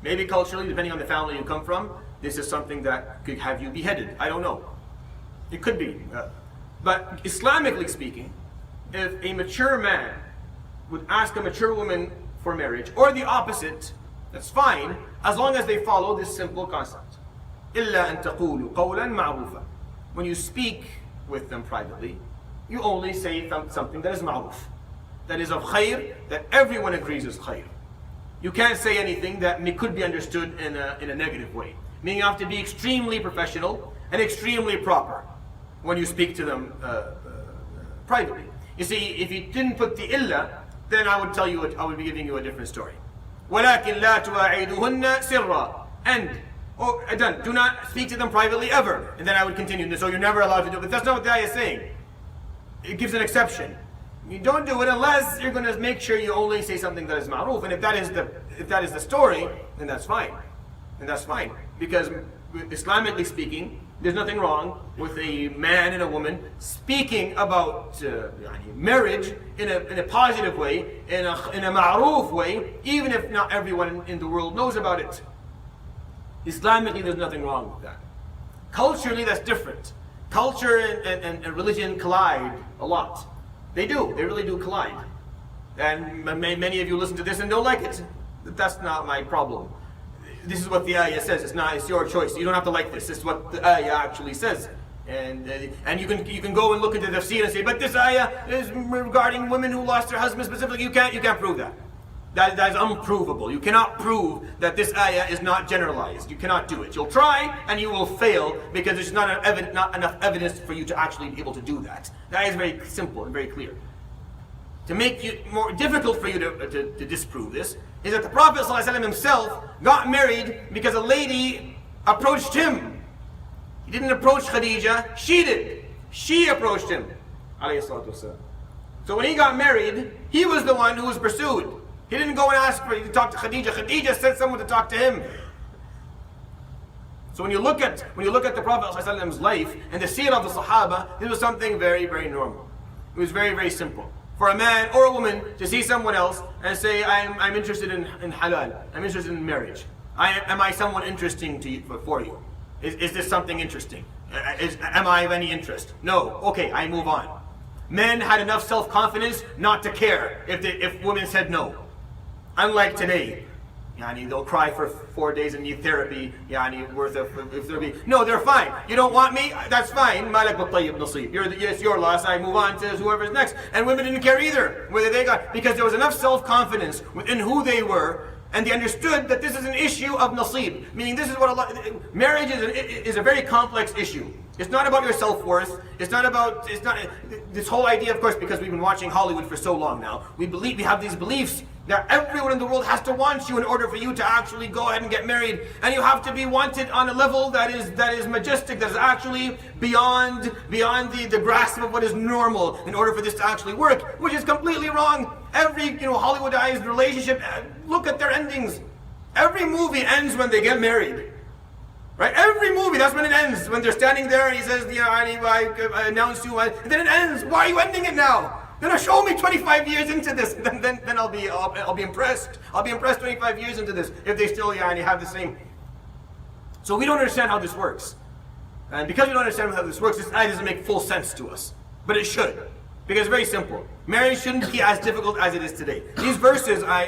Maybe culturally, depending on the family you come from, this is something that could have you beheaded. I don't know. It could be. But Islamically speaking, if a mature man would ask a mature woman for marriage, or the opposite, that's fine, as long as they follow this simple concept. إِلَّا أَن تَقُولُوا قَوْلًا مَعْرُوفًا. When you speak with them privately, you only say something that is ma'ruf, that is of khair, that everyone agrees is khair. You can't say anything that could be understood in a negative way. Meaning you have to be extremely professional and extremely proper when you speak to them privately. You see, if you didn't put the illa, then I would tell you, I would be giving you a different story. وَلَكِنْ لَا تُوَاعِدُهُنَّ سِرًّا. And, done, do not speak to them privately ever. And then I would continue, so you're never allowed to do it. But that's not what the ayah is saying. It gives an exception. You don't do it unless you're going to make sure you only say something that is ma'ruf. And if that is the story, then that's fine. And that's fine. Because Islamically speaking, there's nothing wrong with a man and a woman speaking about marriage in a positive way, in a ma'ruf way, even if not everyone in the world knows about it. Islamically, there's nothing wrong with that. Culturally, that's different. Culture and religion collide a lot. They do. They really do collide. And many of you listen to this and don't like it. That's not my problem. This is what the ayah says. It's your choice. You don't have to like this. This is what the ayah actually says. And you can go and look into the tafseer and say, but this ayah is regarding women who lost their husbands specifically. You can't prove that. That is unprovable. You cannot prove that this ayah is not generalized. You cannot do it. You'll try and you will fail because there's not enough evidence for you to actually be able to do that. That is very simple and very clear. To make it more difficult for you to disprove this is that the Prophet ﷺ himself got married because a lady approached him. He didn't approach Khadija, she did. She approached him. So when he got married, he was the one who was pursued. He didn't go and ask for you to talk to Khadija. Khadija sent someone to talk to him. So when you look at the Prophet ﷺ's life and the seerah of the Sahaba, this was something very, very normal. It was very, very simple. For a man or a woman to see someone else and say, I'm interested in halal, I'm interested in marriage. Am I someone interesting to you, for you? Is this something interesting? Am I of any interest? No. Okay, I move on. Men had enough self-confidence not to care if women said no. Unlike today, they'll cry for 4 days and need therapy, worth of, if there be, no, they're fine. You don't want me? That's fine. Malak b'tayyib nasib. It's your loss. I move on to whoever's next. And women didn't care either whether they got, because there was enough self-confidence within who they were, and they understood that this is an issue of nasib. Meaning this is what marriage is a very complex issue. It's not about your self-worth. It's not this whole idea, of course, because we've been watching Hollywood for so long now. We have these beliefs that everyone in the world has to want you in order for you to actually go ahead and get married. And you have to be wanted on a level that is majestic, that is actually beyond the grasp of what is normal in order for this to actually work, which is completely wrong. Every Hollywoodized relationship, look at their endings. Every movie ends when they get married. Right? Every movie, that's when it ends. When they're standing there and he says, I announced you, and then it ends. Why are you ending it now? Then show me 25 years into this. Then I'll be impressed. I'll be impressed 25 years into this if they still have the same. So we don't understand how this works. And because we don't understand how this works, this ayah doesn't make full sense to us. But it should. Because it's very simple. Marriage shouldn't be as difficult as it is today. These verses, I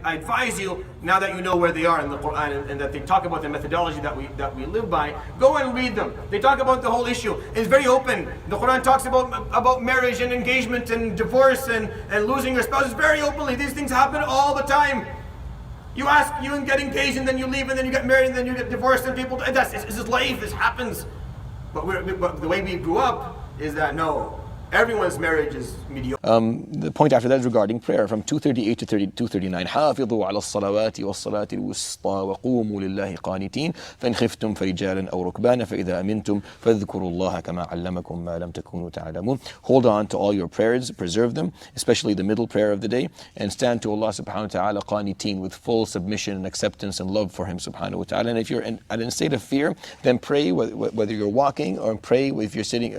advise you, now that you know where they are in the Quran and that they talk about the methodology that we live by, go and read them. They talk about the whole issue. It's very open. The Quran talks about marriage and engagement and divorce and losing your spouse very openly. These things happen all the time. You ask, you get engaged and then you leave and then you get married and then you get divorced and people, it's just life, this happens. But the way we grew up is that no, everyone's marriage is mediocre. The point after that is regarding prayer from 238 to 239. حافظوا على الصلوات والصلاة الوسطى وقوموا لله قانتين فإن خفتم فرجالا أو ركبانا فإذا أمنتم فاذكروا الله كما علمكم ما لم تكونوا تعلمون. Hold on to all your prayers, preserve them, especially the middle prayer of the day, and stand to Allah subhanahu wa ta'ala qaniteen, with full submission and acceptance and love for Him subhanahu wa ta'ala. And if you're in a state of fear, then pray whether you're walking, or pray if you're sitting,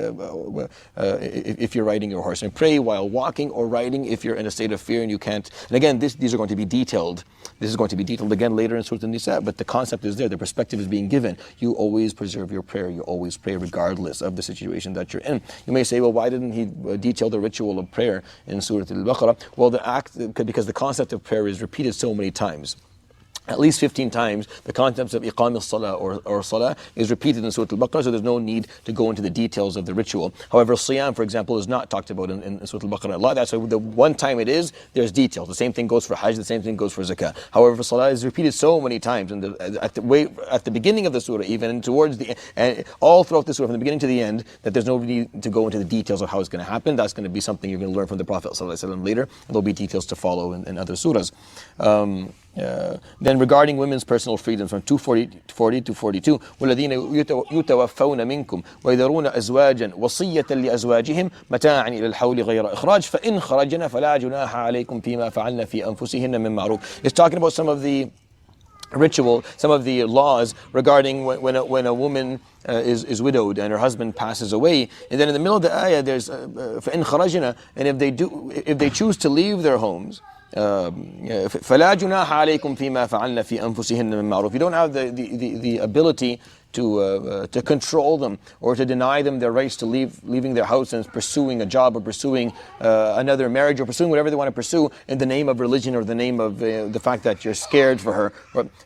if you're riding your horse, and pray while walking or riding if you're in a state of fear and you can't. And again, these are going to be detailed. This is going to be detailed again later in Surat Al-Nisa, but the concept is there, the perspective is being given. You always preserve your prayer, you always pray regardless of the situation that you're in. You may say, well, why didn't he detail the ritual of prayer in Surat Al-Baqara? Well, because the concept of prayer is repeated so many times. At least 15 times, the concept of iqam al-salah or salah is repeated in Surah Al-Baqarah, so there's no need to go into the details of the ritual. However, siyam, for example, is not talked about in Surah Al-Baqarah a lot. That's why the one time it is, there's details. The same thing goes for hajj, the same thing goes for zakah. However, salah is repeated so many times, and at the beginning of the surah, even, and towards the end, all throughout the surah, from the beginning to the end, that there's no need to go into the details of how it's going to happen. That's going to be something you're going to learn from the Prophet ﷺ later, and there'll be details to follow in other surahs. Then regarding women's personal freedoms from 240 to 42, وَالَّذِينَ يُتَوَفَّوْنَ مِنْكُمْ وَيَذَرُونَ أَزْوَاجًا وَصِيَّةً لِأَزْوَاجِهِمْ مَتَاعًا إِلَى الْحَوْلِ غَيْرَ إِخْرَاجٍ فَإِنْ خَرَجْنَ فَلَا جُنَاحَ عَلَيْكُمْ فِيمَا فَعَلْنَ فِي أَنفُسِهِنَّ مِنْ مَعْرُوفٍ. It's talking about some of the ritual, some of the laws regarding when a woman is widowed and her husband passes away. And then in the middle of the ayah there's فَإِنْ خَرَجْنَ, and if they choose to leave their homes, فَلَا جُنَاحَ عَلَيْكُمْ فِيمَا فَعَلْنَ فِي أَنفُسِهِنَّ مِنْ مَعْرُوفٍ. You don't have the ability to control them or to deny them their rights to leaving their house and pursuing a job or pursuing another marriage or pursuing whatever they want to pursue in the name of religion or the name of the fact that you're scared for her,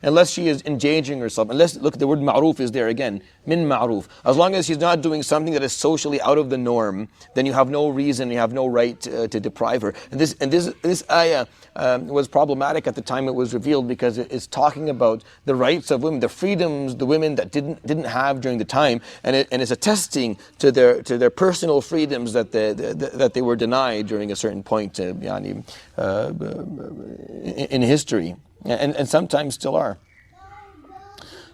unless she is engaging herself. Look, the word ma'roof is there again, min ma'roof. As long as she's not doing something that is socially out of the norm, then you have no reason, you have no right to deprive her. And this ayah was problematic at the time it was revealed, because it's talking about the rights of women, the freedoms the women that didn't have during the time, and it's attesting to their personal freedoms that they were denied during a certain point in history, and sometimes still are.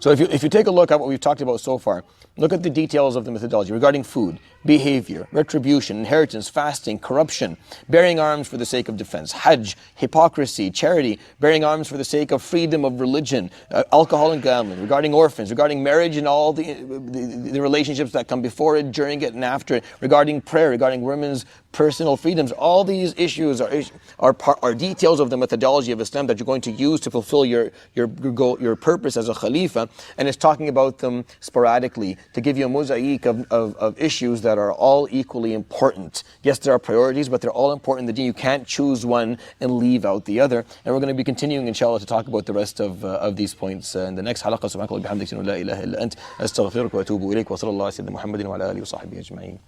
So if you take a look at what we've talked about so far, look at the details of the methodology regarding food, behavior, retribution, inheritance, fasting, corruption, bearing arms for the sake of defense, hajj, hypocrisy, charity, bearing arms for the sake of freedom of religion, alcohol and gambling, regarding orphans, regarding marriage and all the relationships that come before it, during it, and after it, regarding prayer, regarding women's personal freedoms. All these issues are details of the methodology of Islam that you're going to use to fulfill your goal, your purpose as a Khalifa, and it's talking about them sporadically to give you a mosaic of issues that are all equally important. Yes, there are priorities, but they're all important in the deen. You can't choose one and leave out the other. And we're going to be continuing, inshallah, to talk about the rest of these points in the next halaqah. Subhanakallah bihamdik, la ilaha illa ant, astaghfiruka wa atubu ilayk, wa sallallahu ala sayyidina Muhammadin wa ala alihi wa sahbihi ajma'in.